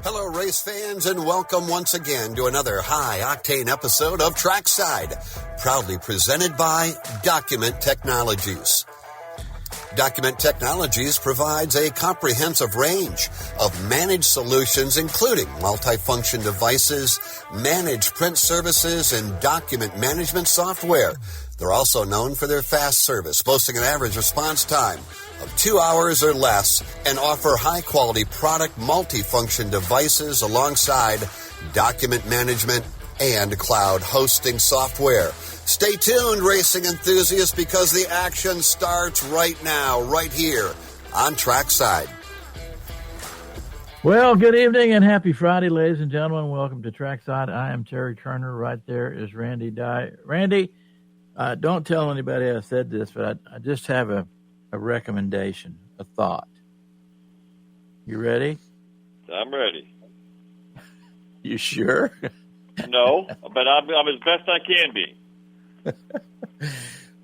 Hello, race fans, and welcome once again to another high-octane episode of Trackside, proudly presented by Document Technologies. Document Technologies provides a comprehensive range of managed solutions, including multifunction devices, managed print services, and document management software. They're also known for their fast service, boasting an average response time of 2 hours or less, and offer high-quality product multifunction devices alongside document management and cloud hosting software. Stay tuned, racing enthusiasts, because the action starts right now, right here on Trackside. Well, good evening and happy Friday, ladies and gentlemen. Welcome to Trackside. I am Terry Turner. Right there is Randy Dye. Randy, don't tell anybody I said this, but I just have a recommendation, a thought. You ready? I'm ready. You sure? No, but I'm as best I can be.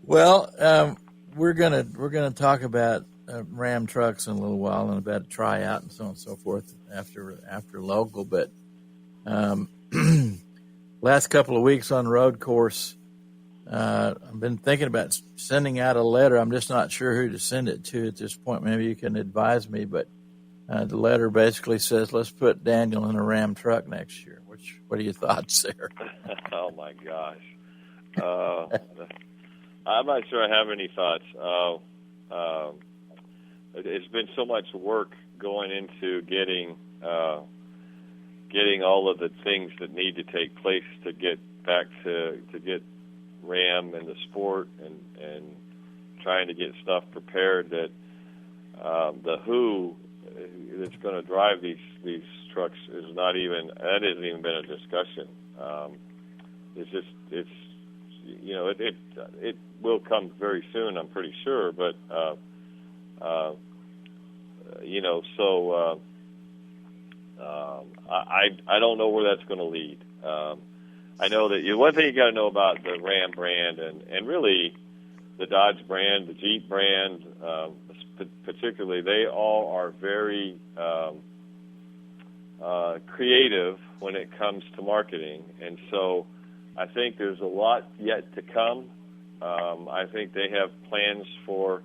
Well, we're gonna talk about Ram trucks in a little while and about a tryout and so on and so forth after local. But last couple of weeks on the road course, I've been thinking about sending out a letter. I'm just not sure who to send it to at this point. Maybe you can advise me. But the letter basically says, let's put Daniel in a Ram truck next year. What are your thoughts there? Oh, my gosh. I'm not sure I have any thoughts. It's been so much work going into getting all of the things that need to take place to get back to get Ram in the sport and trying to get stuff prepared that the who that's going to drive these trucks isn't even been a discussion. It will come very soon, I'm pretty sure, but I don't know where that's going to lead. I know that one thing you got to know about the Ram brand and really the Dodge brand, the Jeep brand, particularly, they all are very creative when it comes to marketing, and so I think there's a lot yet to come. I think they have plans for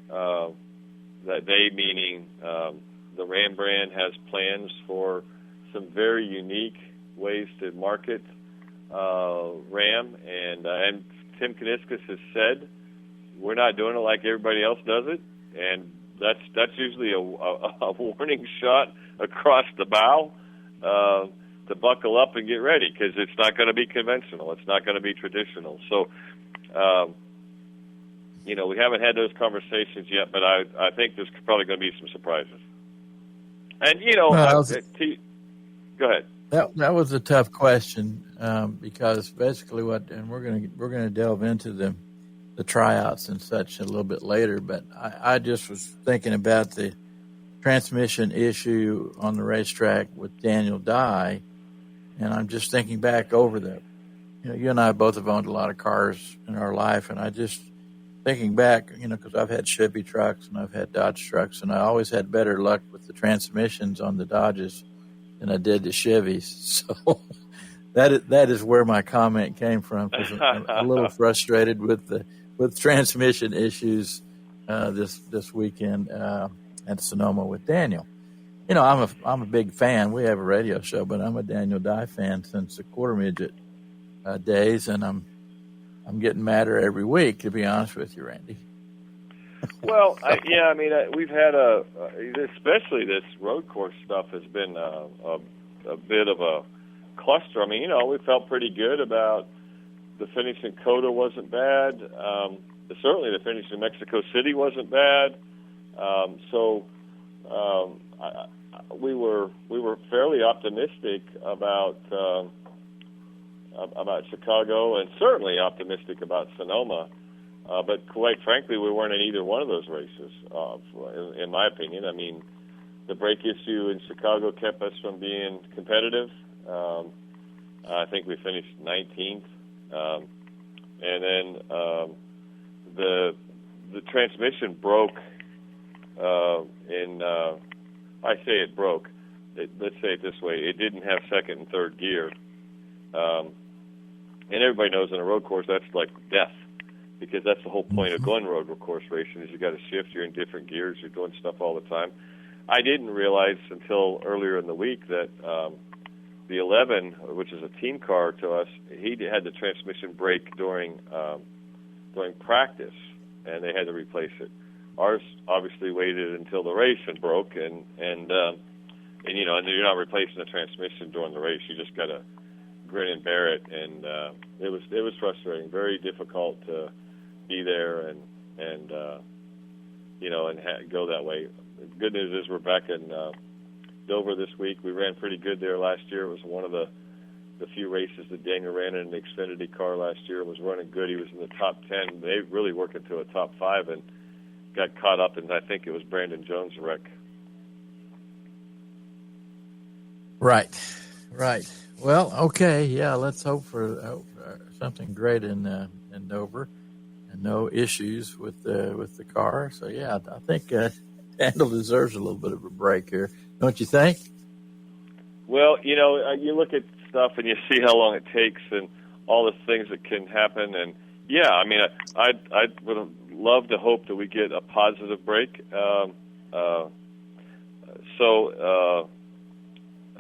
that. They, meaning the Ram brand, has plans for some very unique ways to market Ram, and Tim Kuniskis has said we're not doing it like everybody else does it, and that's usually a warning shot across the bow to buckle up and get ready, because it's not going to be conventional, it's not going to be traditional. So we haven't had those conversations yet, but I think there's probably going to be some surprises. And go ahead. That was a tough question because basically we're going to delve into the tryouts and such a little bit later. But I just was thinking about the transmission issue on the racetrack with Daniel Dye, and I'm just thinking back over you and I both have owned a lot of cars in our life, and I just thinking back, because I've had Chevy trucks and I've had Dodge trucks, and I always had better luck with the transmissions on the Dodges than I did the Chevys. So that is where my comment came from, because I'm a little frustrated with transmission issues this weekend at Sonoma with Daniel. I'm a big fan. We have a radio show, but I'm a Daniel Dye fan since the quarter midget days, and I'm getting madder every week, to be honest with you, Randy. Well, we've had especially this road course stuff has been a bit of a cluster. We felt pretty good about the finish in COTA wasn't bad. Certainly the finish in Mexico City wasn't bad. We were fairly optimistic about Chicago, and certainly optimistic about Sonoma. But quite frankly, we weren't in either one of those races, in my opinion. The brake issue in Chicago kept us from being competitive. I think we finished 19th. And then the transmission broke I say it broke. let's say it this way, it didn't have second and third gear. And everybody knows on a road course that's like death, because that's the whole point of going road course racing is you got to shift. You're in different gears. You're doing stuff all the time. I didn't realize until earlier in the week that the 11, which is a team car to us, he had the transmission break during practice, and they had to replace it. Ours obviously waited until the race and broke, and you know, and you're not replacing the transmission during the race. You just got to grin and bear it, and it was frustrating, very difficult to be there and you know, and go that way. The good news is we're back in Dover this week. We ran pretty good there last year. It was one of the few races that Daniel ran in an Xfinity car last year. Was running good. He was in the top 10. They really worked into a top 5 and got caught up in, I think it was Brandon Jones' wreck. Right. Well, okay, yeah. Let's hope for something great in Dover, and no issues with the car. So yeah, I think Daniel deserves a little bit of a break here, don't you think? Well, you know, you look at stuff and you see how long it takes and all the things that can happen, and yeah, I mean, I would love to hope that we get a positive break.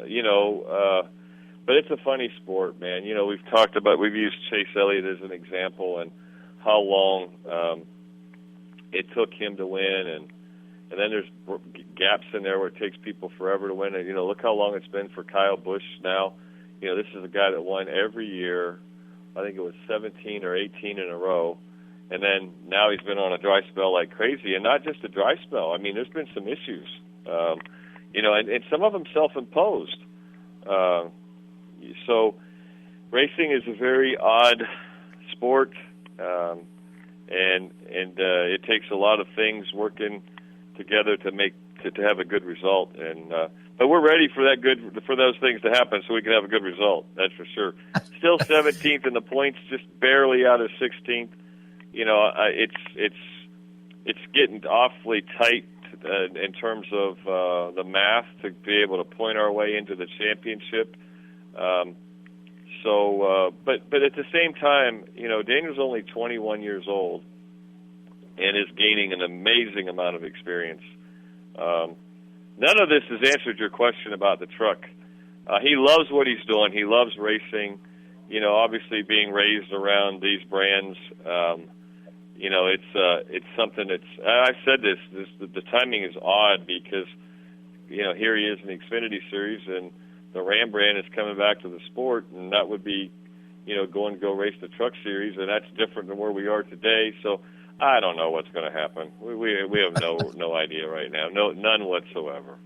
You know, but it's a funny sport, man. You know, we've used Chase Elliott as an example, and how long it took him to win, and then there's gaps in there where it takes people forever to win. And, you know, look how long it's been for Kyle Busch now. You know, this is a guy that won every year. I think it was 17 or 18 in a row. And then now he's been on a dry spell like crazy, and not just a dry spell. I mean, there's been some issues, you know, and some of them self-imposed. So racing is a very odd sport, and it takes a lot of things working together to have a good result. And but we're ready for those things to happen, so we can have a good result. That's for sure. Still 17th in the points, just barely out of 16th. You know, it's getting awfully tight in terms of the math to be able to point our way into the championship. But at the same time, you know, Daniel's only 21 years old and is gaining an amazing amount of experience. None of this has answered your question about the truck. He loves what he's doing. He loves racing. You know, obviously being raised around these brands, you know, it's something that's. I've said this. The timing is odd because, you know, here he is in the Xfinity Series, and the Ram brand is coming back to the sport, and that would be, you know, going to go race the Truck Series, and that's different than where we are today. So I don't know what's going to happen. We have no idea right now. None whatsoever.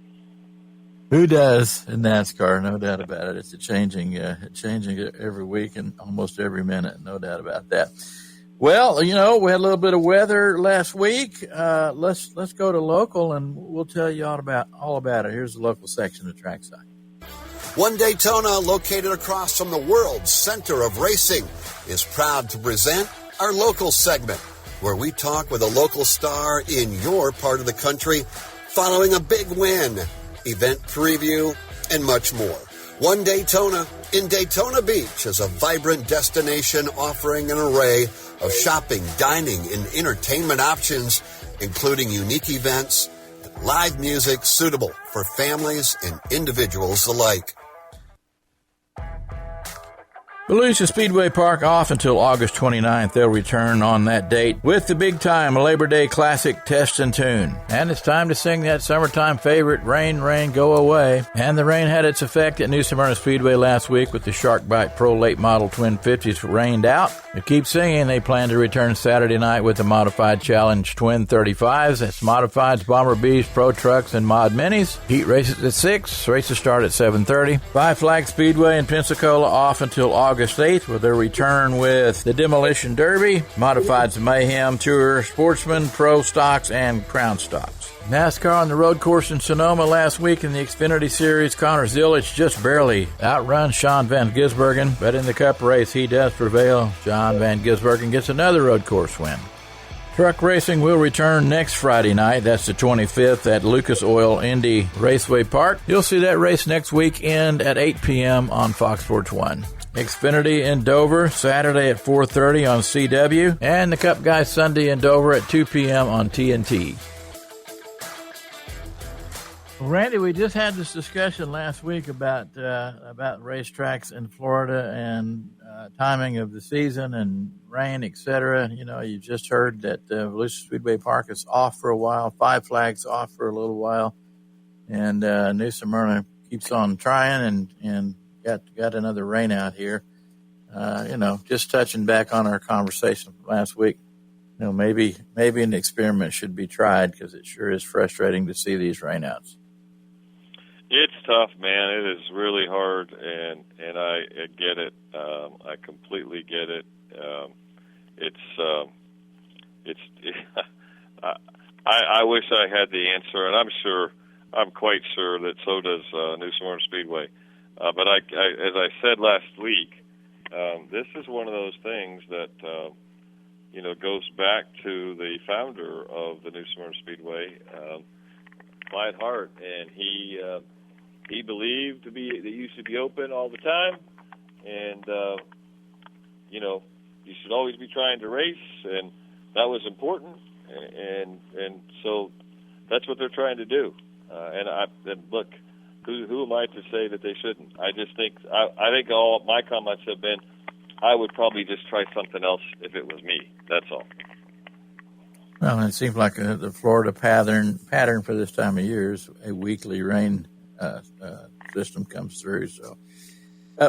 Who does in NASCAR? No doubt about it. It's changing every week and almost every minute. No doubt about that. Well, you know, we had a little bit of weather last week. Let's go to local, and we'll tell you all about it. Here's the local section of Trackside. One Daytona, located across from the world's center of racing, is proud to present our local segment, where we talk with a local star in your part of the country following a big win, event preview, and much more. One Daytona in Daytona Beach is a vibrant destination offering an array of shopping, dining, and entertainment options, including unique events and live music suitable for families and individuals alike. Volusia Speedway Park off until August 29th. They'll return on that date with the big-time Labor Day Classic Test and Tune. And it's time to sing that summertime favorite, Rain, Rain, Go Away. And the rain had its effect at New Smyrna Speedway last week with the Shark Bite Pro Late Model Twin 50s rained out. To keep singing, they plan to return Saturday night with the Modified Challenge Twin 35s. That's Modifieds, Bomber Bs, Pro Trucks, and Mod Minis. Heat races at 6. Races start at 7:30. Five Flag Speedway in Pensacola off until August 8th with their return with the Demolition Derby, Modifieds Mayhem Tour, Sportsman, Pro Stocks, and Crown Stocks. NASCAR on the road course in Sonoma last week in the Xfinity Series. Connor Zilic just barely outruns Sean Van Gisbergen, but in the Cup race he does prevail. Sean Van Gisbergen gets another road course win. Truck racing will return next Friday night. That's the 25th at Lucas Oil Indy Raceway Park. You'll see that race next weekend at 8 p.m. on Fox Sports 1. Xfinity in Dover, Saturday at 4:30 on CW. And the Cup Guys Sunday in Dover at 2 p.m. on TNT. Randy, we just had this discussion last week about racetracks in Florida and timing of the season and rain, etc. You know, you just heard that Volusia Speedway Park is off for a while. Five Flags off for a little while, and New Smyrna keeps on trying and got another rain out here. Just touching back on our conversation from last week. You know, maybe an experiment should be tried because it sure is frustrating to see these rainouts. It's tough, man. It is really hard, and I get it. I completely get it. I wish I had the answer, and I'm quite sure that so does New Smyrna Speedway. But as I said last week, this is one of those things that goes back to the founder of the New Smyrna Speedway, Clyde Hart, and he believed that you should be open all the time, and you should always be trying to race, and that was important, and so that's what they're trying to do. And look, who am I to say that they shouldn't? I just think I think all my comments have been, I would probably just try something else if it was me. That's all. Well, it seems like the Florida pattern for this time of year is a weekly rain system comes through. So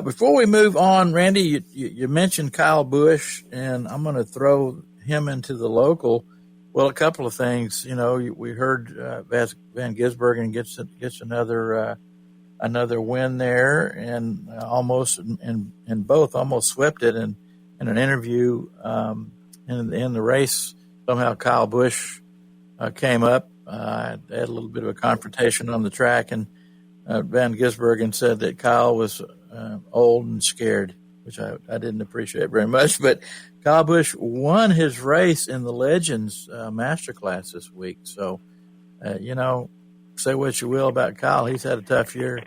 before we move on, Randy, you mentioned Kyle Busch, and I'm going to throw him into the local. Well, a couple of things. You know, we heard Van Gisbergen gets another win there, and both almost swept it. And in an interview in the race, somehow Kyle Busch came up. They had a little bit of a confrontation on the track, and Van Gisbergen said that Kyle was old and scared, which I didn't appreciate very much. But Kyle Busch won his race in the Legends Masterclass this week. So, say what you will about Kyle. He's had a tough year,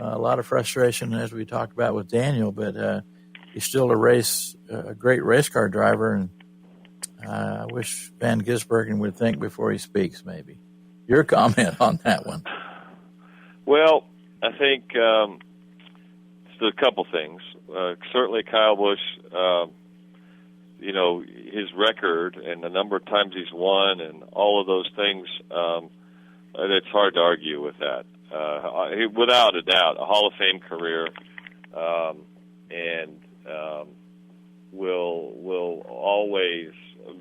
a lot of frustration, as we talked about with Daniel, but he's still a great race car driver, and I wish Van Gisbergen would think before he speaks, maybe. Your comment on that one? Well, I think it's a couple things. Certainly Kyle Busch, his record and the number of times he's won and all of those things, it's hard to argue with that. Without a doubt, a Hall of Fame career, and will always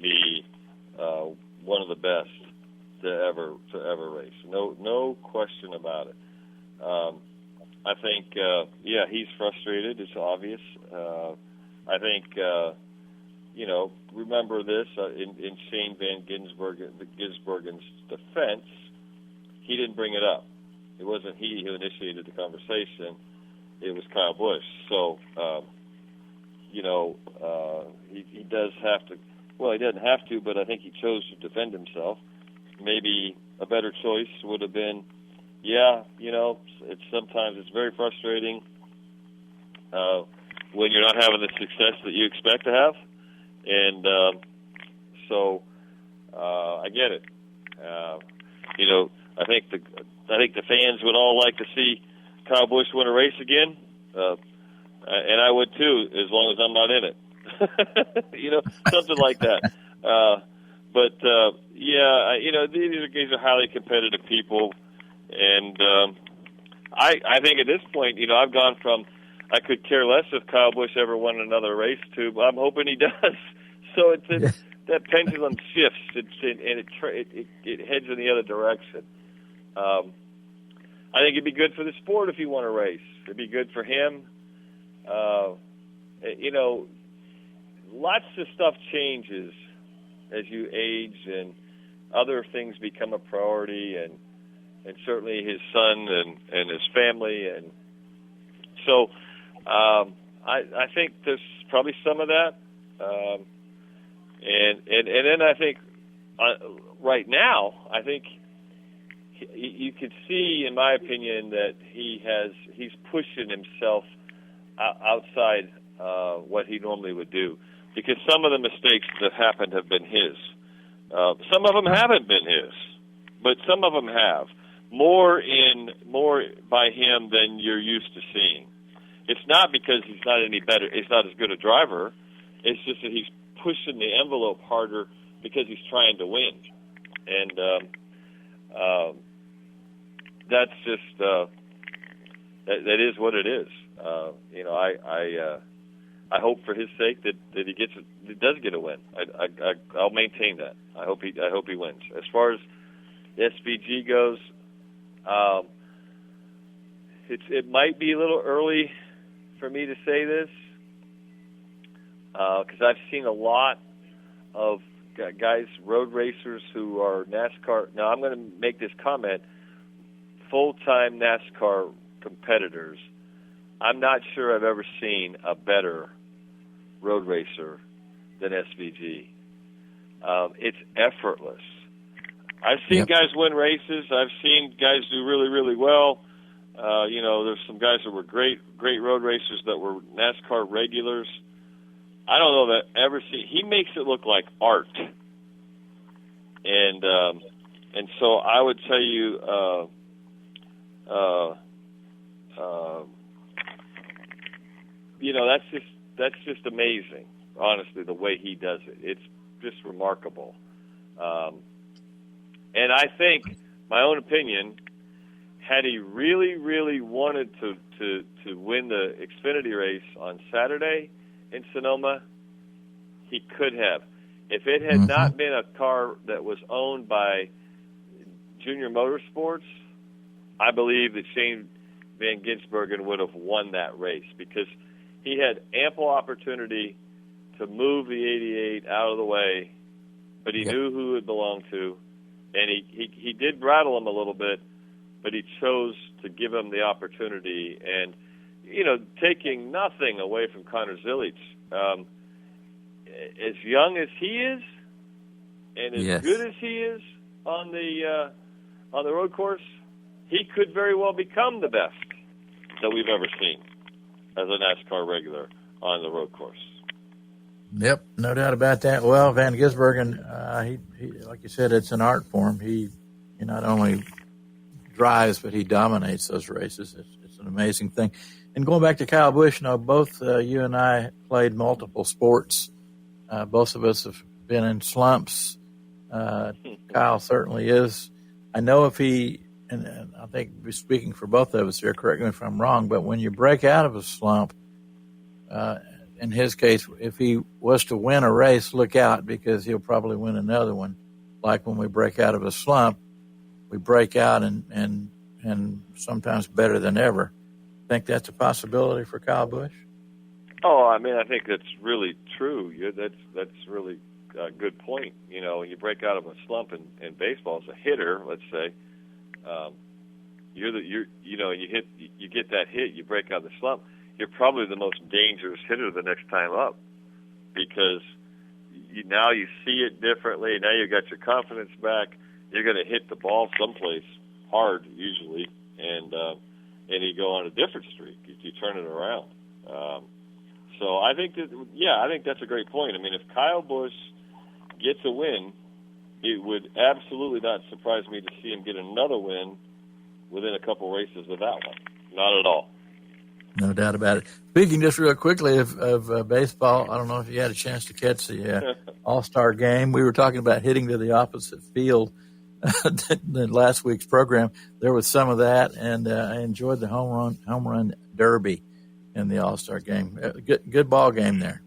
be one of the best to ever race. No question about it. I think, he's frustrated. It's obvious. I think, remember this, in Shane Van Gisbergen's defense, he didn't bring it up. It wasn't he who initiated the conversation. It was Kyle Busch. So, he does have to, well, he doesn't have to, but I think he chose to defend himself. Maybe a better choice would have been, sometimes it's very frustrating when you're not having the success that you expect to have, and so I get it. I think the fans would all like to see Kyle Busch win a race again, and I would too, as long as I'm not in it. Something like that. These are highly competitive people, and I think at this point, I've gone from I could care less if Kyle Busch ever won another race to I'm hoping he does. So that pendulum shifts, and it heads in the other direction. I think it'd be good for the sport if he won a race. It'd be good for him. Lots of stuff changes as you age and other things become a priority, and certainly his son and his family. And so I think there's probably some of that. And then I think right now, I think you could see, in my opinion, that he's pushing himself outside what he normally would do, because some of the mistakes that happened have been his. Some of them haven't been his, but some of them have. More by him than you're used to seeing. It's not because he's not any better. He's not as good a driver. It's just that he's pushing the envelope harder because he's trying to win, and that's just that is what it is. I hope for his sake that he does get a win. I'll maintain that. I hope he wins. As far as SVG goes, it might be a little early for me to say this, because I've seen a lot of guys, road racers who are NASCAR. Now, I'm going to make this comment: full-time NASCAR competitors. I'm not sure I've ever seen a better road racer than SVG. It's effortless. I've seen guys win races. I've seen guys do really, really well. There's some guys that were great road racers that were NASCAR regulars. I don't know that I've ever seen. He makes it look like art, and so I would tell you, that's just amazing. Honestly, the way he does it, it's just remarkable. And I think, my own opinion, had he really, really wanted to win the Xfinity race on Saturday in Sonoma, he could have. If it had not been a car that was owned by Junior Motorsports, I believe that Shane Van Gisbergen would have won that race, because he had ample opportunity to move the 88 out of the way, but he knew who it belonged to, and he did rattle him a little bit, but he chose to give him the opportunity. And, taking nothing away from Connor Zilic, as young as he is, and as good as he is on the road course, he could very well become the best that we've ever seen as a NASCAR regular on the road course. Yep, no doubt about that. Well, Van Gisbergen, he like you said, it's an art form. He not only drives, but he dominates those races. It's an amazing thing. And going back to Kyle Busch, both you and I played multiple sports. Both of us have been in slumps. Kyle certainly is. I know if he, and I think speaking for both of us here, correct me if I'm wrong, but when you break out of a slump, in his case, if he was to win a race, look out, because he'll probably win another one. Like when we break out of a slump, we break out and sometimes better than ever. Think that's a possibility for Kyle Busch? Oh, I mean, I think that's really true. That's really a good point. When you break out of a slump in baseball as a hitter, let's say, you get that hit, you break out of the slump. You're probably the most dangerous hitter the next time up, because now you see it differently. Now you've got your confidence back. You're going to hit the ball someplace hard usually, and you go on a different streak. You turn it around. So I think that's a great point. I mean, if Kyle Busch gets a win, it would absolutely not surprise me to see him get another win within a couple races of that one. Not at all. No doubt about it. Speaking just real quickly of baseball, I don't know if you had a chance to catch the All-Star game. We were talking about hitting to the opposite field in last week's program. There was some of that, and I enjoyed the home run derby in the All-Star game. Good ball game there.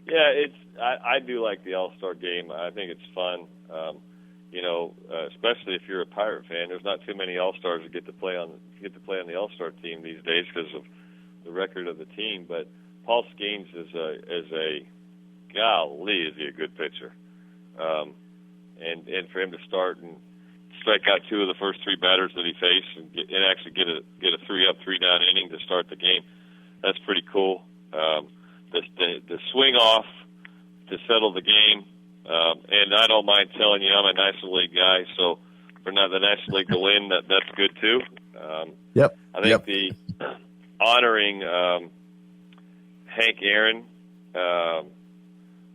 Yeah, I do like the All-Star game. I think it's fun. Especially if you're a Pirate fan. There's not too many All-Stars that get to play on the All-Star team these days because of the record of the team. But Paul Skeens is a good pitcher. And for him to start and strike out two of the first three batters that he faced and actually get a 3-up, 3-down inning to start the game, that's pretty cool. The swing off to settle the game And I don't mind telling you, I'm a National League guy, so for not the National League to win, that's good too. Yep. I think the honoring Hank Aaron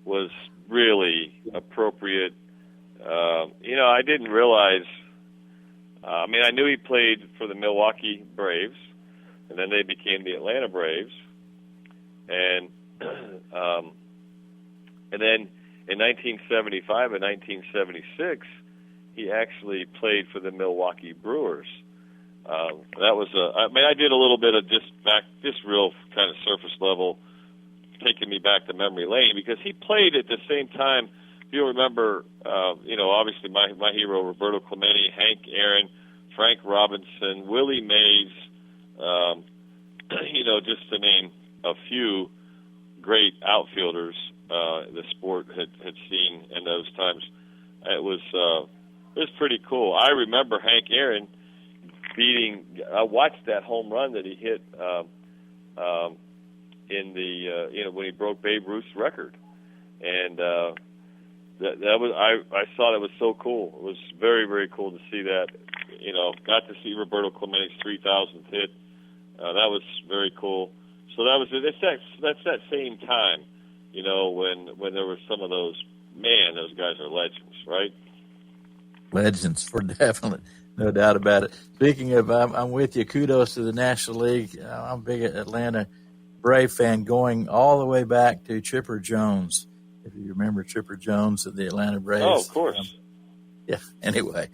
was really appropriate. I didn't realize. I knew he played for the Milwaukee Braves, and then they became the Atlanta Braves, and then in 1975 and 1976, he actually played for the Milwaukee Brewers. That was I did a little bit of just real kind of surface level, taking me back to memory lane, because he played at the same time. If you remember, obviously my hero, Roberto Clemente, Hank Aaron, Frank Robinson, Willie Mays, just to name a few great outfielders the sport had seen in those times. It was pretty cool. I remember Hank Aaron I watched that home run that he hit in the when he broke Babe Ruth's record, and that was I thought it was so cool. It was very, very cool to see that. Got to see Roberto Clemente's 3,000th hit. That was very cool. So that's that same time, when there were some of those. Man, those guys are legends, right? Legends, for definite, no doubt about it. Speaking of, I'm with you. Kudos to the National League. I'm a big Atlanta Brave fan, going all the way back to Chipper Jones. If you remember Chipper Jones of the Atlanta Braves. Oh, of course. Anyway,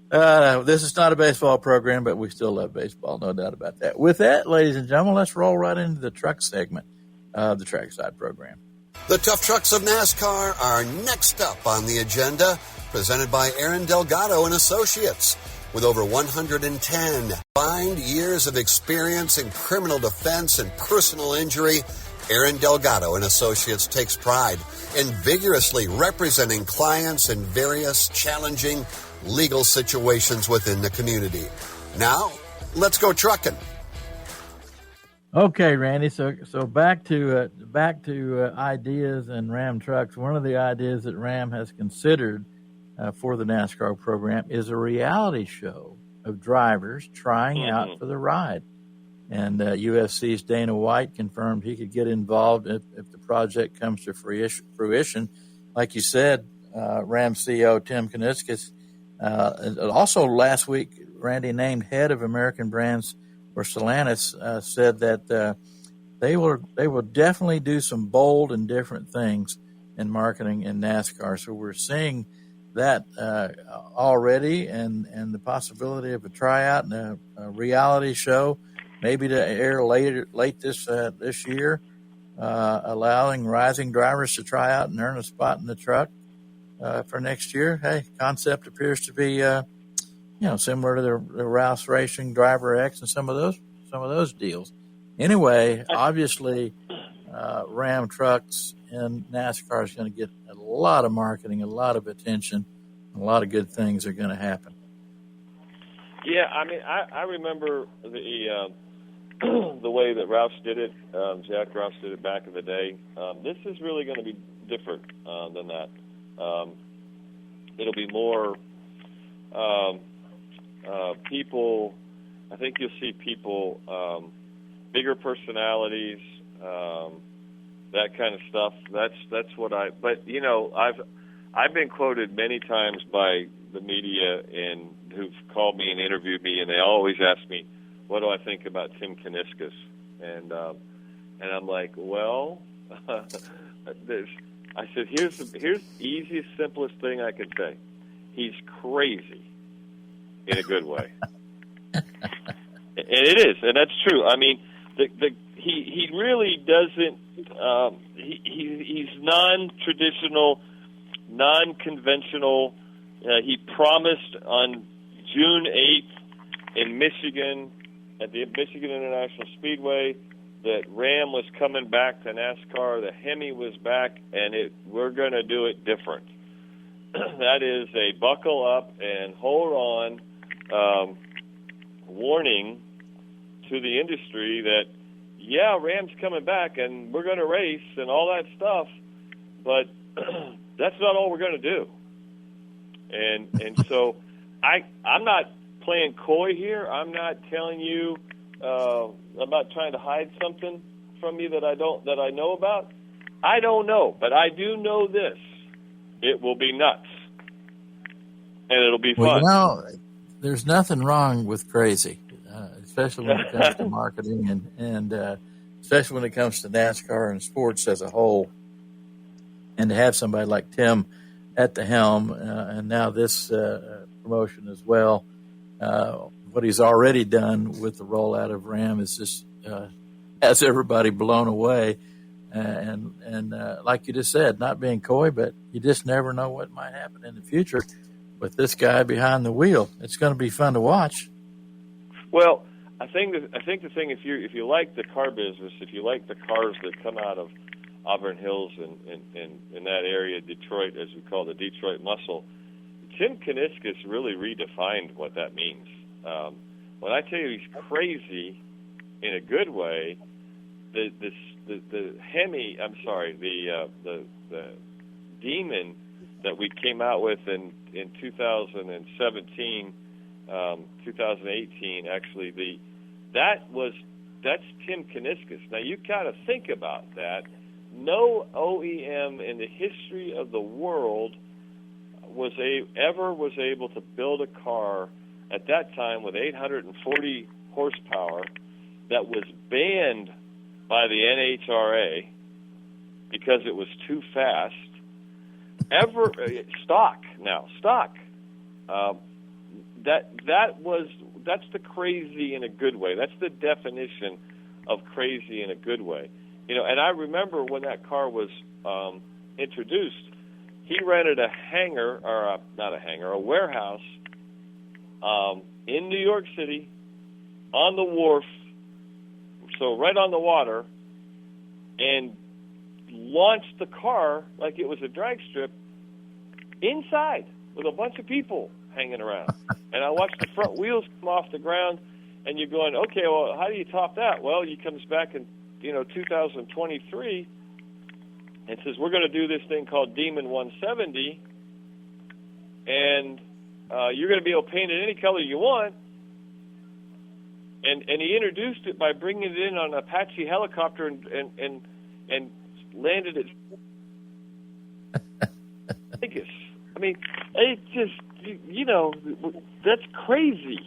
this is not a baseball program, but we still love baseball, no doubt about that. With that, ladies and gentlemen, let's roll right into the truck segment of the Trackside program. The Tough Trucks of NASCAR are next up on the agenda, presented by Aaron Delgado and Associates. With over 110 combined years of experience in criminal defense and personal injury, Aaron Delgado and Associates takes pride in vigorously representing clients in various challenging legal situations within the community. Now, let's go trucking. Okay, Randy. So back to ideas and Ram trucks. One of the ideas that Ram has considered for the NASCAR program is a reality show of drivers trying out for the ride. And UFC's Dana White confirmed he could get involved if the project comes to fruition. Like you said, Ram CEO Tim Kuniskis also last week, Randy, named head of American brands for Stellantis, said that they will definitely do some bold and different things in marketing in NASCAR. So we're seeing that already, and the possibility of a tryout and a reality show, maybe to air late this year, allowing rising drivers to try out and earn a spot in the truck for next year. Hey, concept appears to be similar to the Rouse Racing Driver X and some of those deals. Anyway, obviously, Ram trucks and NASCAR is going to get a lot of marketing, a lot of attention, a lot of good things are going to happen. Yeah, I remember the way that Rouse did it. Jack Rouse did it back in the day. This is really going to be different than that. It'll be more people. I think you'll see people, bigger personalities, that kind of stuff. That's what But I've been quoted many times by the media and who've called me and interviewed me, and they always ask me, what do I think about Tim Kuniskis? And I'm like, well, I said, here's the easiest, simplest thing I could say. He's crazy in a good way. And it is, and that's true. I mean, he really doesn't. He's non-traditional, non-conventional. He promised on June 8th in Michigan at the Michigan International Speedway that Ram was coming back to NASCAR, the Hemi was back, and we're going to do it different. That is a buckle up and hold on warning to the industry that, yeah, Ram's coming back and we're going to race and all that stuff, but that's not all we're going to do. And so I'm not playing coy here. I'm not telling you, I'm not trying to hide something from you that I know about. I don't know, but I do know this. It will be nuts. And it'll be fun. Well, there's nothing wrong with crazy, especially when it comes to marketing and especially when it comes to NASCAR and sports as a whole. And to have somebody like Tim at the helm, and now this promotion as well, what he's already done with the rollout of RAM is just has everybody blown away. And like you just said, not being coy, but you just never know what might happen in the future with this guy behind the wheel. It's going to be fun to watch. Well, I think the thing, if you like the car business, if you like the cars that come out of Auburn Hills and in that area, Detroit, as we call the Detroit muscle, Tim Kuniskis really redefined what that means. When I tell you he's crazy in a good way, the Demon that we came out with in 2017, 2018, actually, that's Tim Kuniskis. Now you got to think about that. No OEM in the history of the world was able to build a car at that time with 840 horsepower that was banned by the NHRA because it was too fast. Stock. That's the crazy in a good way. That's the definition of crazy in a good way. And I remember when that car was introduced, he rented a a warehouse in New York City on the wharf, so right on the water, and launched the car like it was a drag strip inside with a bunch of people hanging around. And I watched the front wheels come off the ground, and you're going, okay, well, how do you top that? Well, he comes back in 2023 and says, we're going to do this thing called Demon 170, and you're going to be able to paint it any color you want. And he introduced it by bringing it in on an Apache helicopter and landed it. Vegas. I mean, it just, that's crazy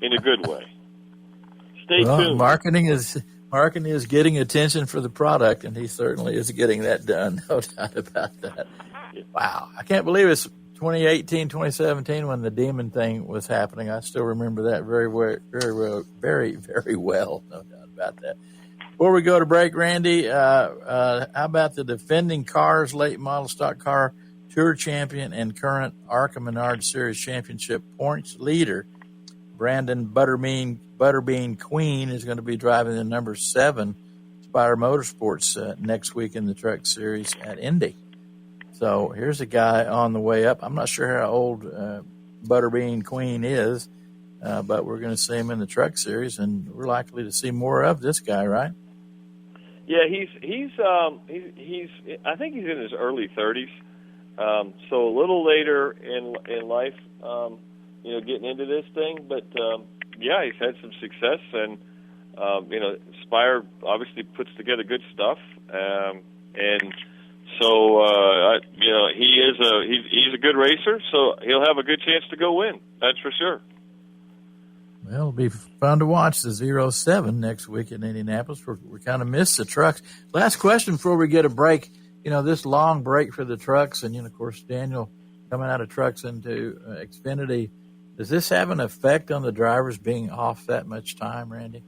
in a good way. Stay tuned. Marketing is getting attention for the product, and he certainly is getting that done. No doubt about that. Wow. I can't believe it's 2018, 2017 when the Demon thing was happening. I still remember that very well, very, very well. No doubt about that. Before we go to break, Randy, how about the defending Cars late model stock car tour champion and current ARCA Menard Series championship points leader, Brandon Butterbean Queen, is going to be driving the number 7 Spire Motorsports next week in the Truck Series at Indy. So here's a guy on the way up. I'm not sure how old Butterbean Queen is, but we're going to see him in the Truck Series, and we're likely to see more of this guy, right? Yeah, he's I think he's in his early 30s. So a little later in life, getting into this thing, but yeah, he's had some success, and Spire obviously puts together good stuff, and so he's a good racer, so he'll have a good chance to go win. That's for sure. Well, it'll be fun to watch the 07 next week in Indianapolis. We kind of missed the trucks. Last question before we get a break. This long break for the trucks, and of course, Daniel coming out of trucks into Xfinity. Does this have an effect on the drivers being off that much time, Randy?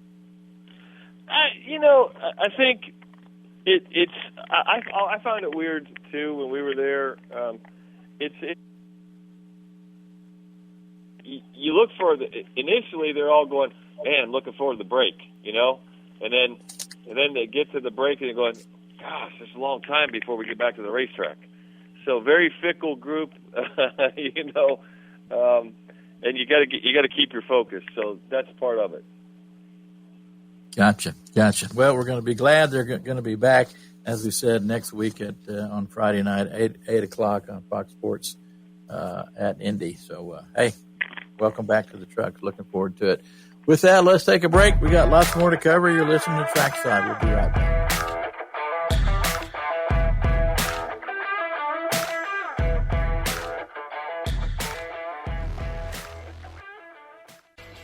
I think it's. I found it weird too when we were there. You look for initially they're all going, man, looking forward to the break, and then they get to the break and they're going, gosh, it's a long time before we get back to the racetrack. So very fickle group, and you got to keep your focus. So that's part of it. Gotcha. Well, we're going to be glad they're going to be back. as we said, next week on Friday night, 8 o'clock on Fox Sports at Indy. So, hey, welcome back to the truck. Looking forward to it. With that, let's take a break. We got lots more to cover. You're listening to Trackside. We'll be right back.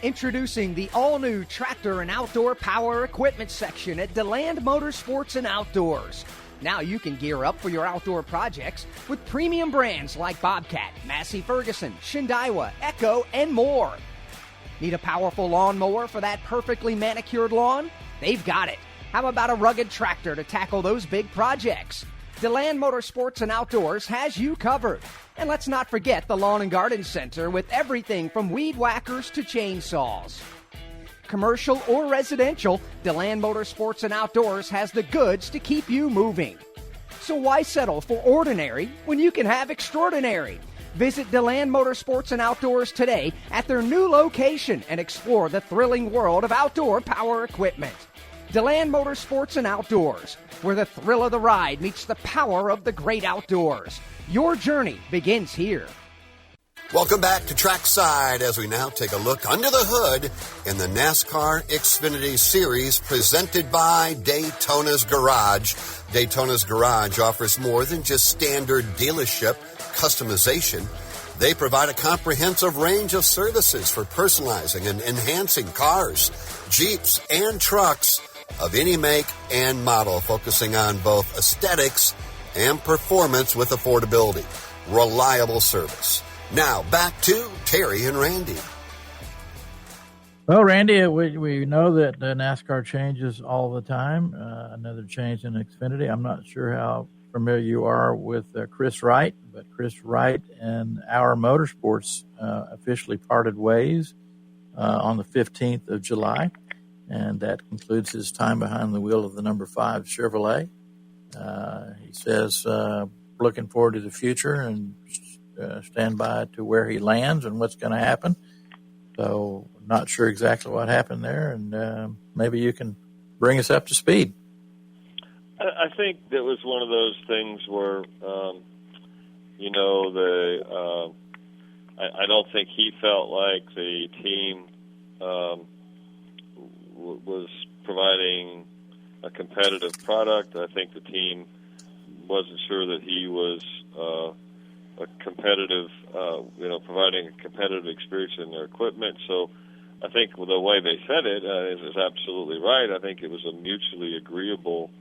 Introducing the all-new tractor and outdoor power equipment section at DeLand Motorsports and Outdoors. Now you can gear up for your outdoor projects with premium brands like Bobcat, Massey Ferguson, Shindaiwa, Echo, and more. Need a powerful lawnmower for that perfectly manicured lawn? They've got it. How about a rugged tractor to tackle those big projects? DeLand Motorsports and Outdoors has you covered. And let's not forget the Lawn and Garden Center with everything from weed whackers to chainsaws. Commercial or residential, DeLand Motorsports and Outdoors has the goods to keep you moving. So why settle for ordinary when you can have extraordinary? Visit DeLand Motorsports and Outdoors today at their new location and explore the thrilling world of outdoor power equipment. DeLand Motorsports and Outdoors, where the thrill of the ride meets the power of the great outdoors. Your journey begins here. Welcome back to Trackside as we now take a look under the hood in the NASCAR Xfinity Series presented by Daytona's Garage. Daytona's Garage offers more than just standard dealership customization. They provide a comprehensive range of services for personalizing and enhancing cars, Jeeps, and trucks of any make and model, focusing on both aesthetics and performance with affordability. Reliable service. Now, back to Terry and Randy. Well, Randy, we know that NASCAR changes all the time. Another change in Xfinity. I'm not sure how familiar you are with Chris Wright, but Chris Wright and Our Motorsports officially parted ways on the 15th of July, and that concludes his time behind the wheel of the number 5 Chevrolet. He says, looking forward to the future and stand by to where he lands and what's going to happen. So not sure exactly what happened there, and maybe you can bring us up to speed. I think that was one of those things where, I don't think he felt like the team was providing a competitive product. I think the team wasn't sure that he was a competitive, providing a competitive experience in their equipment. So I think the way they said it is absolutely right. I think it was a mutually agreeable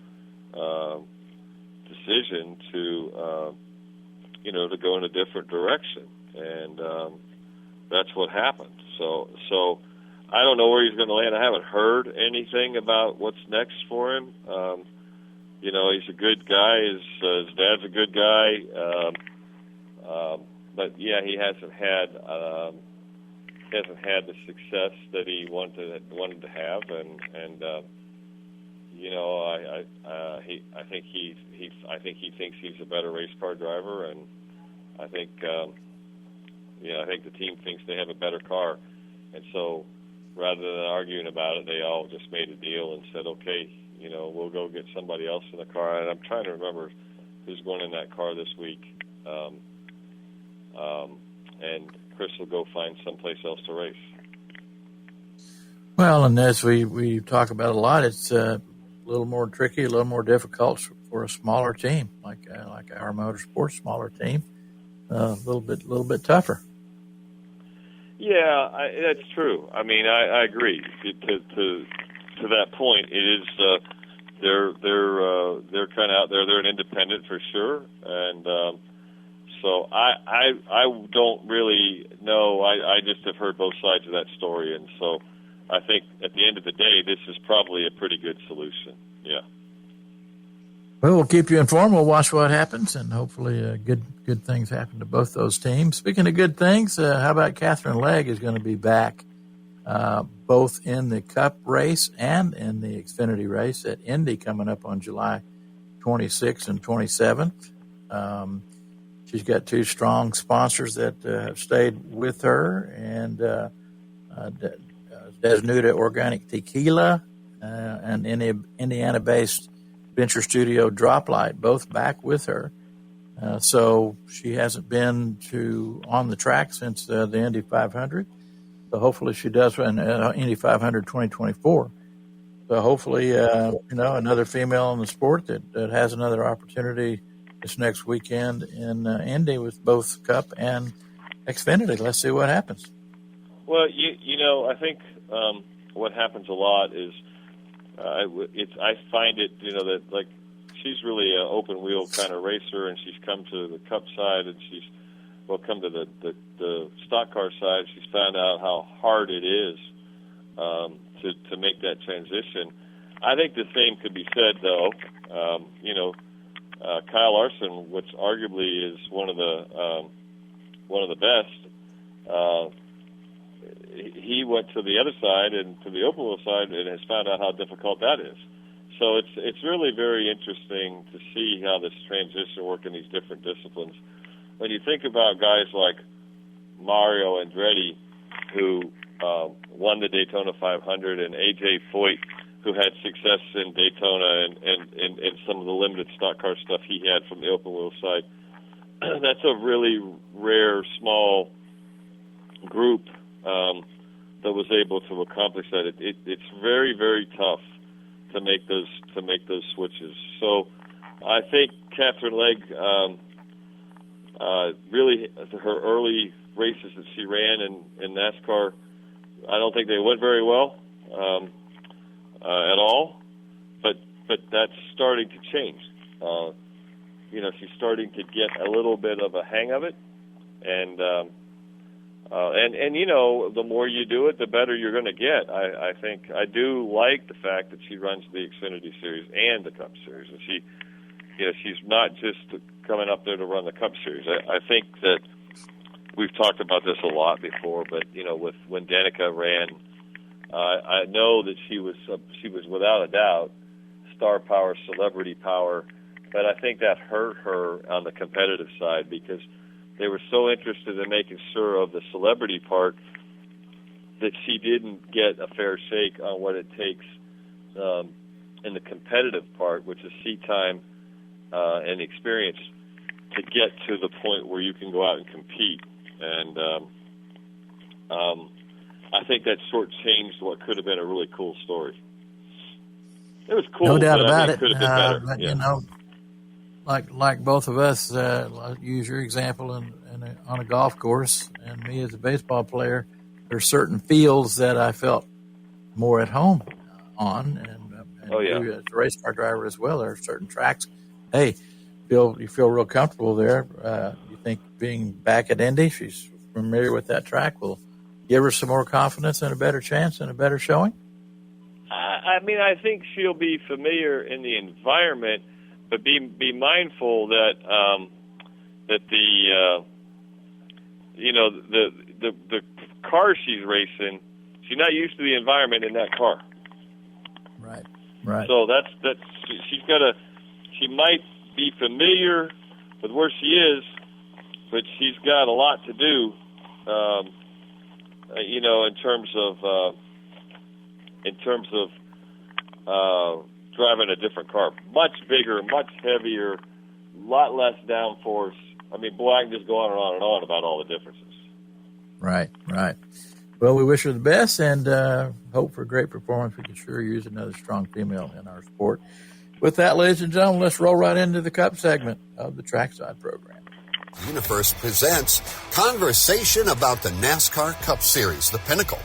decision to go in a different direction, and that's what happened. So I don't know where he's going to land. I haven't heard anything about what's next for him. He's a good guy. His dad's a good guy. But yeah, he hasn't had the success that he wanted to have, and I think he thinks he's a better race car driver, and I think the team thinks they have a better car, and so rather than arguing about it, they all just made a deal and said, okay, we'll go get somebody else in the car. And I'm trying to remember who's going in that car this week. And Chris will go find someplace else to race. Well, and as we talk about a lot, it's a little more tricky, a little more difficult for a smaller team like Our Motorsports, smaller team, a little bit tougher. Yeah, that's true. I mean, I agree. To that point, it is they're kind of out there. They're an independent for sure, and so I don't really know. I just have heard both sides of that story, and so I think at the end of the day, this is probably a pretty good solution. Yeah. Well, we'll keep you informed. We'll watch what happens, and hopefully good things happen to both those teams. Speaking of good things, how about Catherine Legg is going to be back both in the Cup race and in the Xfinity race at Indy coming up on July 26th and 27th. She's got 2 strong sponsors that have stayed with her, and Desnuda Organic Tequila, an Indiana-based Venture Studio Drop Light, both back with her. So she hasn't been on the track since the Indy 500. So hopefully she does in Indy 500 2024. So hopefully, another female in the sport that has another opportunity this next weekend in Indy with both Cup and Xfinity. Let's see what happens. Well, I think what happens a lot is I find it, that like she's really an open wheel kind of racer, and she's come to the Cup side, and she's come to the stock car side. She's found out how hard it is to make that transition. I think the same could be said, though. Kyle Larson, which arguably is one of the best. He went to the other side and to the open wheel side and has found out how difficult that is. So it's really very interesting to see how this transition works in these different disciplines. When you think about guys like Mario Andretti, who won the Daytona 500, and A.J. Foyt, who had success in Daytona and some of the limited stock car stuff he had from the open wheel side, that's a really rare, small group that was able to accomplish that. It's very, very tough to make those switches. So I think Catherine Legg, really, her early races that she ran in NASCAR, I don't think they went very well at all. But that's starting to change. She's starting to get a little bit of a hang of it, and the more you do it, the better you're going to get. I think I do like the fact that she runs the Xfinity Series and the Cup Series, and she's not just coming up there to run the Cup Series. I think that we've talked about this a lot before, but when Danica ran, I know that she was without a doubt star power, celebrity power, but I think that hurt her on the competitive side because they were so interested in making sure of the celebrity part that she didn't get a fair shake on what it takes in the competitive part, which is seat time and experience, to get to the point where you can go out and compete. And I think that shortchanged what could have been a really cool story. It was cool. No doubt about it. Could have been better. But, yeah. Like both of us, I'll use your example on a golf course, and me as a baseball player, there's certain fields that I felt more at home on, and you as a race car driver as well. There are certain tracks, you feel real comfortable there. You think being back at Indy, she's familiar with that track, will give her some more confidence and a better chance and a better showing? I think she'll be familiar in the environment, but be mindful that the car she's racing, she's not used to the environment in that car. Right. So that's she might be familiar with where she is, but she's got a lot to do, in terms of driving a different car. Much bigger, much heavier, a lot less downforce. I can just go on and on and on about all the differences. Right. Well, we wish her the best and hope for a great performance. We can sure use another strong female in our sport. With that, ladies and gentlemen, let's roll right into the Cup segment of the Trackside program. UniFirst presents Conversation about the NASCAR Cup Series, the pinnacle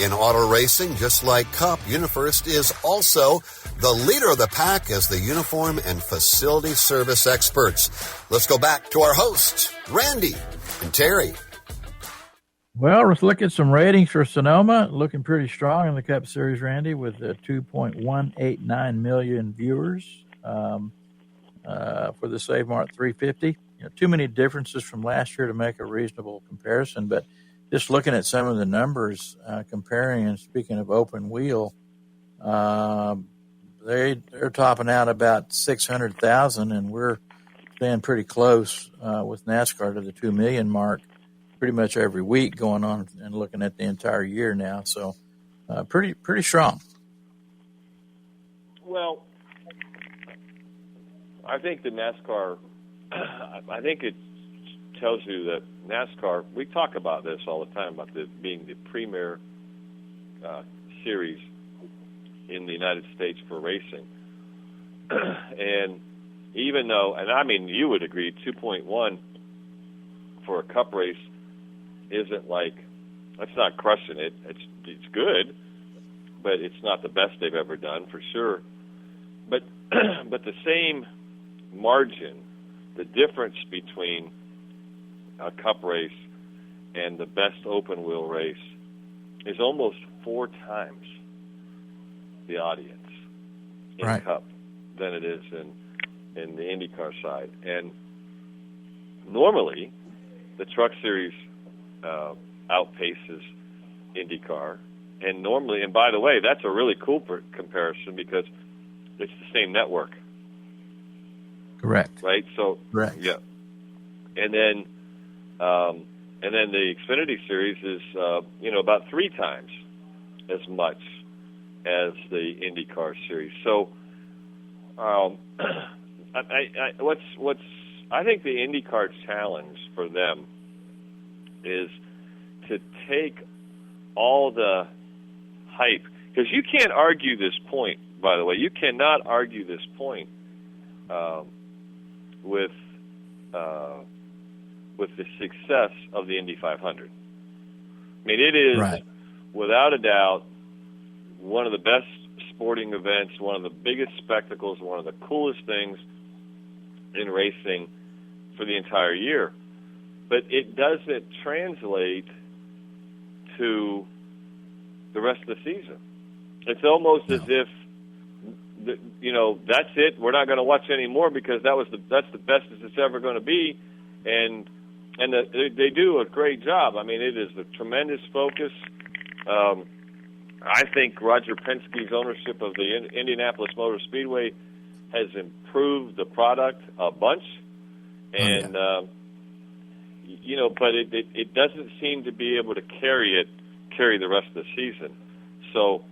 in auto racing. Just like Cup, UniFirst is also the leader of the pack as the uniform and facility service experts. Let's go back to our hosts, Randy and Terry. Well, let's look at some ratings for Sonoma. Looking pretty strong in the Cup Series, Randy, with 2.189 million viewers for the Save Mart 350. Too many differences from last year to make a reasonable comparison, but just looking at some of the numbers, comparing and speaking of open wheel, they're topping out about 600,000, and we're staying pretty close with NASCAR to the 2 million mark pretty much every week going on and looking at the entire year now. So pretty strong. Well, I think the NASCAR, I think it tells you that NASCAR, we talk about this all the time, about being the premier series in the United States for racing. And even though, and I mean, you would agree, 2.1 for a cup race isn't like, that's not crushing it. It's good, but it's not the best they've ever done, for sure. But but the same margin, the difference between a cup race and the best open wheel race is almost 4 times the audience in right. Cup than it is in the IndyCar side. And normally, the Truck Series outpaces IndyCar. And normally, and by the way, that's a really cool comparison because it's the same network. Correct. Right? So, correct. Yeah. And then the Xfinity Series is, about 3 times as much as the IndyCar Series. So, I think the IndyCar challenge for them is to take all the hype, because you can't argue this point, by the way. You cannot argue this point with the success of the Indy 500. I mean, it is, right. without a doubt, one of the best sporting events, one of the biggest spectacles, one of the coolest things in racing for the entire year. But it doesn't translate to the rest of the season. It's almost as if, that's it. We're not going to watch any more because that's the best as it's ever going to be. And they do a great job. I mean, it is a tremendous focus. I think Roger Penske's ownership of the Indianapolis Motor Speedway has improved the product a bunch. And, but it doesn't seem to be able to carry the rest of the season. So,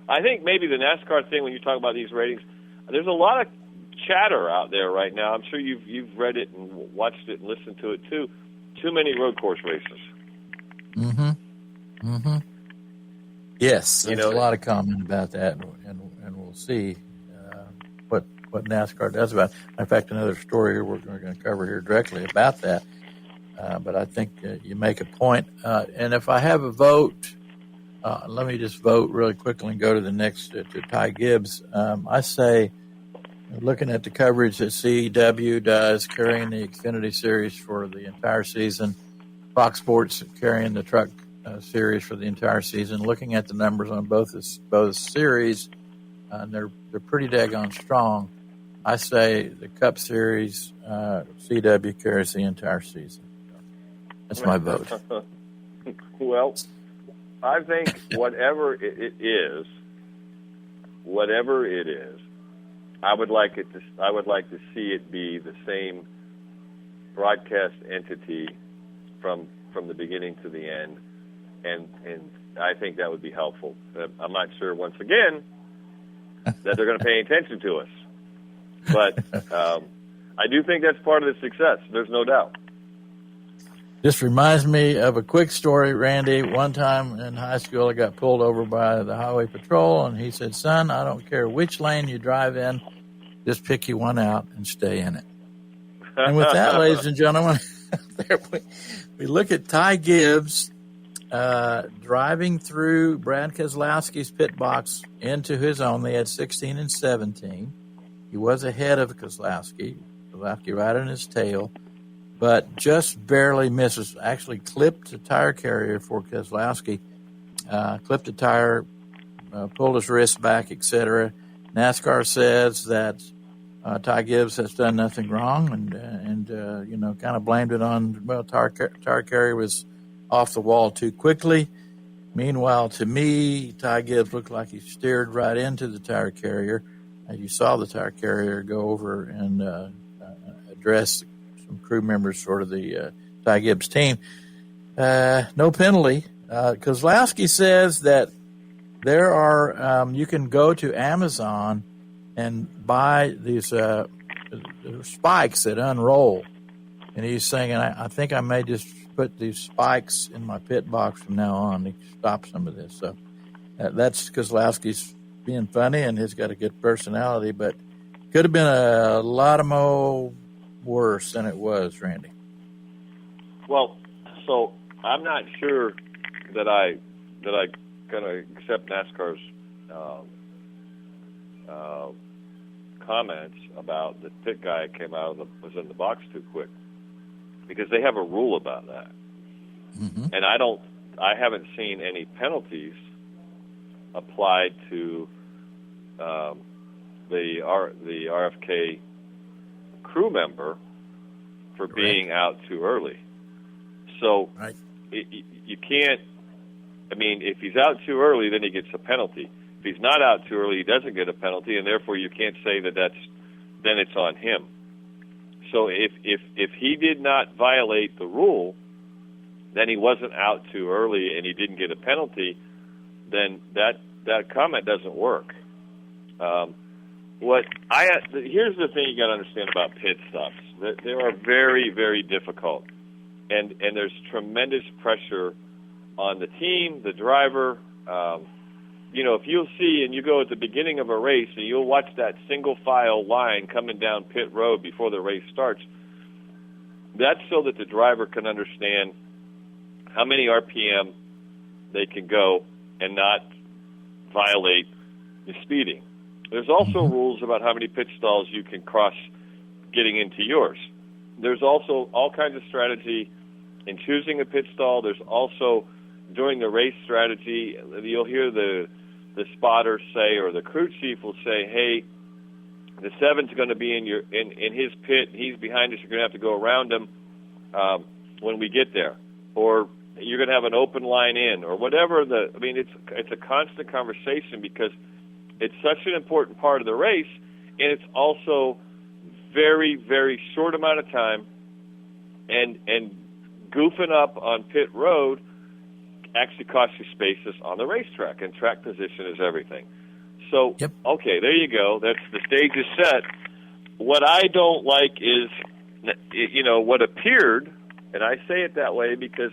I think maybe the NASCAR thing, when you talk about these ratings, there's a lot of chatter out there right now. I'm sure you've read it and watched it and listened to it too. Too many road course races. Mm-hmm. Mm-hmm. Yes, there's a lot of comment about that, and we'll see what NASCAR does about it. In fact, another story here we're going to cover here directly about that. But I think you make a point. And if I have a vote, let me just vote really quickly and go to the next, to Ty Gibbs. I say, looking at the coverage that CW does, carrying the Xfinity Series for the entire season, Fox Sports carrying the Truck Series for the entire season, looking at the numbers on both series, and they're pretty daggone strong. I say the Cup Series, CW carries the entire season. That's my vote. Well, I think whatever it is, I would like to see it be the same broadcast entity from the beginning to the end, and I think that would be helpful. I'm not sure, once again, that they're going to pay attention to us, but I do think that's part of the success. There's no doubt. This reminds me of a quick story, Randy. One time in high school, I got pulled over by the highway patrol, and he said, "Son, I don't care which lane you drive in, just pick you one out and stay in it." And with that, ladies and gentlemen, we look at Ty Gibbs driving through Brad Keselowski's pit box into his own. They had 16 and 17. He was ahead of Keselowski right on his tail, but just barely misses. Actually clipped the tire carrier for Keselowski, clipped the tire, pulled his wrist back, etc. NASCAR says that Ty Gibbs has done nothing wrong, and kind of blamed it on, tire carrier was off the wall too quickly. Meanwhile, to me, Ty Gibbs looked like he steered right into the tire carrier. You saw the tire carrier go over and address some crew members, sort of the Ty Gibbs team. No penalty. Keselowski says that there are, you can go to Amazon and buy these spikes that unroll. And he's saying, I think I may just put these spikes in my pit box from now on to stop some of this. So that's Kozlowski's being funny, and he's got a good personality, but could have been a lot more worse than it was, Randy. Well, so I'm not sure that I going to accept NASCAR's comments about the pit guy came out was in the box too quick, because they have a rule about that, and I haven't seen any penalties applied to the RFK crew member for being out too early. So you can't. I mean, if he's out too early, then he gets a penalty. If he's not out too early, he doesn't get a penalty, and therefore you can't say that then it's on him. So if he did not violate the rule, then he wasn't out too early and he didn't get a penalty, then that comment doesn't work. Here's the thing you got to understand about pit stops. They are very, very difficult, and there's tremendous pressure on the team, the driver. If you'll see and you go at the beginning of a race and you'll watch that single file line coming down pit road before the race starts, that's so that the driver can understand how many RPM they can go and not violate the speeding. There's also rules about how many pit stalls you can cross getting into yours. There's also all kinds of strategy in choosing a pit stall. There's also, during the race strategy, you'll hear the spotter say, or the crew chief will say, hey, the 7's going to be in his pit, he's behind us, you're going to have to go around him when we get there. Or you're going to have an open line in, or whatever. It's a constant conversation, because it's such an important part of the race, and it's also very, very short amount of time, and goofing up on pit road actually costs you spaces on the racetrack, and track position is everything. So, Okay, there you go. That's the stage is set. What I don't like is, what appeared, and I say it that way because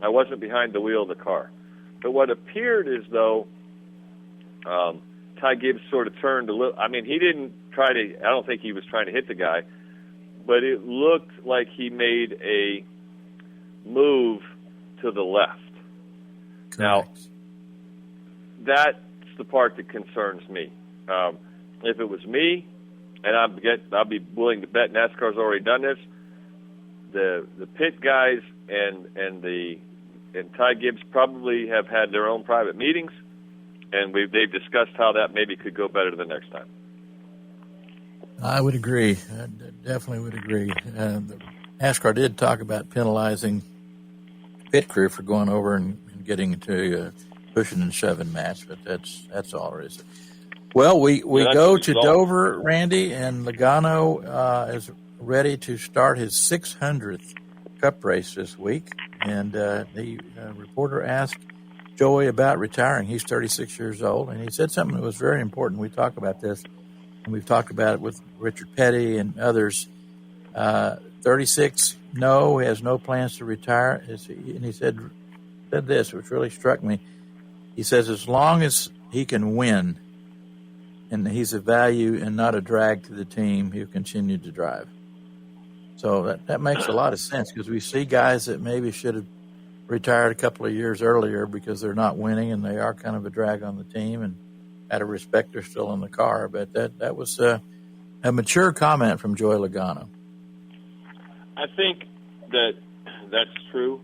I wasn't behind the wheel of the car, but what appeared is though Ty Gibbs sort of turned a little. I mean, he didn't try to. I don't think he was trying to hit the guy, but it looked like he made a move to the left. Correct. Now, that's the part that concerns me. If it was me, and I'll be willing to bet NASCAR's already done this, the pit guys and Ty Gibbs probably have had their own private meetings, and they've discussed how that maybe could go better the next time. I would agree. I definitely would agree. NASCAR did talk about penalizing pit crew for going over and getting into a pushing and shoving match, but that's all there is. Well, we go to Dover, Randy, and Logano is ready to start his 600th Cup race this week. And the reporter asked Joey about retiring. He's 36 years old, and he said something that was very important. We talk about this, and we've talked about it with Richard Petty and others. 36, no, he has no plans to retire. And he said this, which really struck me. He says, as long as he can win and he's a value and not a drag to the team, he'll continue to drive. So that makes a lot of sense, because we see guys that maybe should have retired a couple of years earlier because they're not winning and they are kind of a drag on the team, and out of respect, they're still in the car. But that was a mature comment from Joey Logano. I think that's true.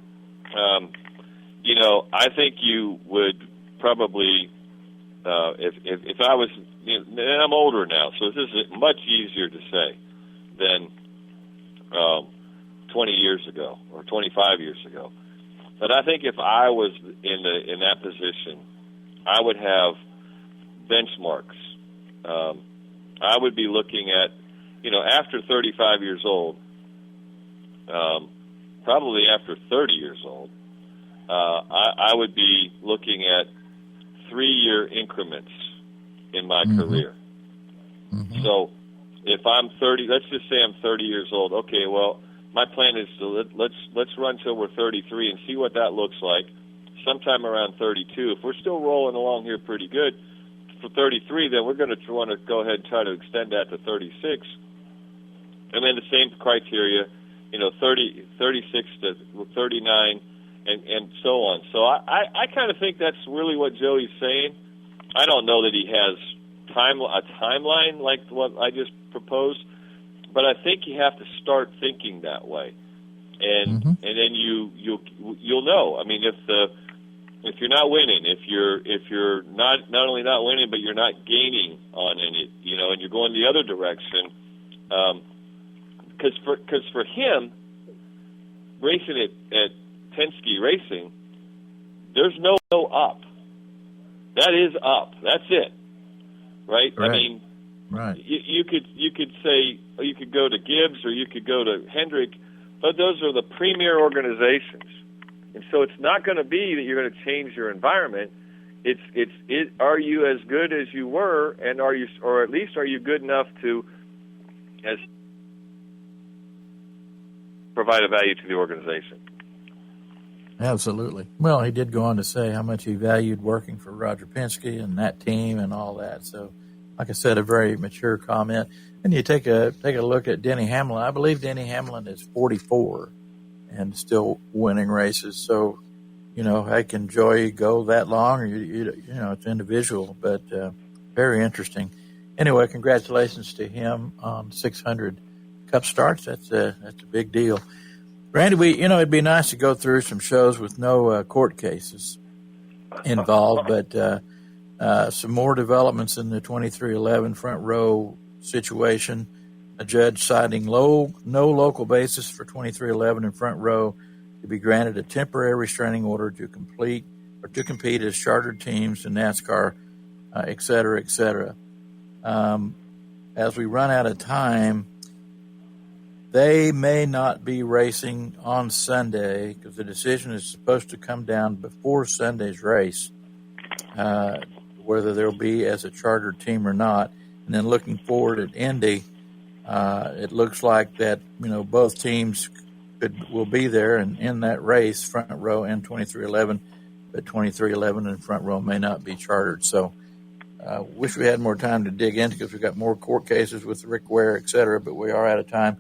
I think you would probably, if I was, and I'm older now, so this is much easier to say than 20 years ago or 25 years ago. But I think if I was in that position, I would have benchmarks. I would be looking at, after 35 years old, probably after 30 years old, I would be looking at 3-year increments in my career. Mm-hmm. So if I'm 30, let's just say I'm 30 years old. Okay, well, my plan is to let's run till we're 33 and see what that looks like. Sometime around 32, if we're still rolling along here pretty good for 33, then we're going to want to go ahead and try to extend that to 36. And then the same criteria, 36 to 39, and so on. So I kind of think that's really what Joey's saying. I don't know that he has a timeline like what I just proposed, but I think you have to start thinking that way, and mm-hmm. and then you'll know. I mean, if you're not winning, if you're not only not winning, but you're not gaining on it, and you're going the other direction, because for him, racing at Penske Racing, there's no up. That is up. That's it. Right? Right. I mean, right. You could say you could go to Gibbs or you could go to Hendrick, but those are the premier organizations, and so it's not going to be that you're going to change your environment. Are you as good as you were, and or at least are you good enough to provide a value to the organization? Absolutely. Well, he did go on to say how much he valued working for Roger Penske and that team and all that. So, like I said, a very mature comment. And you take a look at Denny Hamlin. I believe Denny Hamlin is 44 and still winning races. So, hey, can Joey go that long? Or it's individual, but very interesting. Anyway, congratulations to him on 600 Cup starts. That's a big deal. Randy, it'd be nice to go through some shows with no court cases involved, but some more developments in the 2311 front row situation. A judge citing no local basis for 2311 in front row to be granted a temporary restraining order to compete as chartered teams in NASCAR, et cetera, et cetera. As we run out of time, they may not be racing on Sunday because the decision is supposed to come down before Sunday's race, whether they'll be as a chartered team or not. And then looking forward at Indy, it looks like that both teams will be there and in that race, front row and 2311, but 2311 and front row may not be chartered. So wish we had more time to dig into because we've got more court cases with Rick Ware, et cetera, but we are out of time.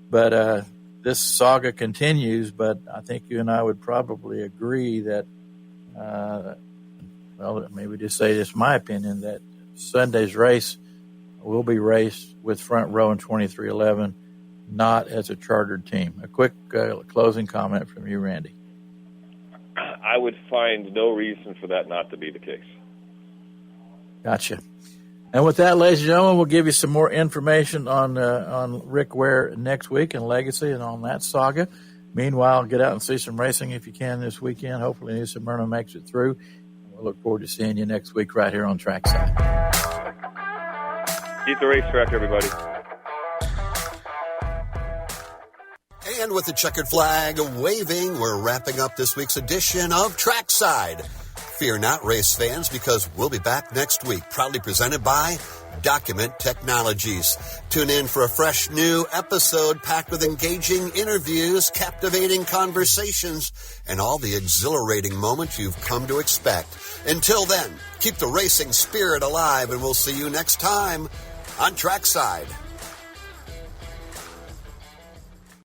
But this saga continues, but I think you and I would probably agree that, maybe just say this, my opinion, that Sunday's race will be raced with front row and 2311, not as a chartered team. A quick closing comment from you, Randy. I would find no reason for that not to be the case. Gotcha. And with that, ladies and gentlemen, we'll give you some more information on Rick Ware next week and Legacy and on that saga. Meanwhile, get out and see some racing if you can this weekend. Hopefully, New Smyrna makes it through. We'll look forward to seeing you next week right here on Trackside. Keep the racetrack, everybody. And with the checkered flag waving, we're wrapping up this week's edition of Trackside. Fear not, race fans, because we'll be back next week, proudly presented by Document Technologies. Tune in for a fresh new episode packed with engaging interviews, captivating conversations, and all the exhilarating moments you've come to expect. Until then, keep the racing spirit alive, and we'll see you next time on Trackside.